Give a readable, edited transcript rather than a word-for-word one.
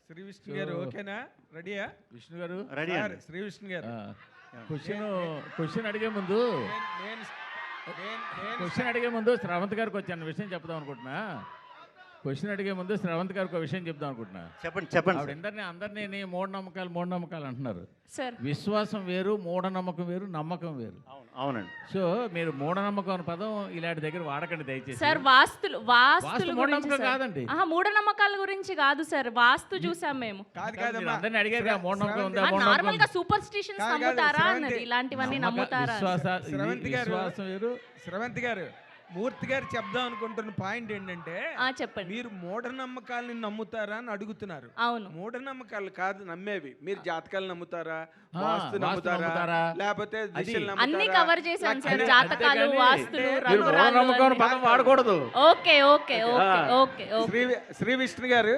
శ్రీ విష్ణు గారు ఓకేనా? రెడీయా? విష్ణు గారు రెడీ సార్, అండి. శ్రీ విష్ణు గారు క్వశ్చన్ అడిగే ముందు క్వశ్చన్ అడిగే ముందు శ్రవంత్ గారికి వచ్చాను విషయం చెప్దాం అనుకుంటున్నా. క్వశ్చన్ అడిగే ముందు శ్రవంత్ గారికి ఒక విషయం చెప్దాం అనుకుంటున్నా. చెప్పండి చెప్పండి ఆవిడ అందరినీ మూఢనమ్మకాలు అంటున్నారు. సార్ విశ్వాసం వేరు, మూఢనమ్మకం వేరు, నమ్మకం వేరు. అవునండి. సో మీరు మూఢనమ్మకం అనే పదం ఇలాంటి దగ్గర వాడకండి దయచేసి. సార్ వాస్తులు మూఢనమ్మకం కాదండి. మూఢనమ్మకాల గురించి కాదు సార్, వాస్తు చూసాం మేము. మీరు అందరినీ అడిగారు మూఢనమ్మకం ఉందా? నార్మల్ గా సూపర్ స్టిషన్స్ నమ్ముతారా అన్నది, ఇలాంటివన్నీ నమ్ముతారా? విశ్వాసం వేరు. శ్రవంత్ గారు, మూర్తి గారు చెప్దాం అనుకుంటున్న పాయింట్ ఏంటంటే చెప్పండి. మీరు మూఢనమ్మకాలని నమ్ముతారా అని అడుగుతున్నారు. అవును, మూఢనమ్మకాలు కాదు నమ్మేవి. మీరు జాతకాలు నమ్ముతారా, వాస్తు వాస్తు నమ్ముతారా, లేకపోతే దిశలు అన్ని నమ్ముతారా? కవర్ చేశాను సార్, జాతకాలు, వాస్తులు, మీరు మూఢనమ్మకం అనే పదం వాడకూడదు. Okay okay okay okay okay. Shri Vishnu గారు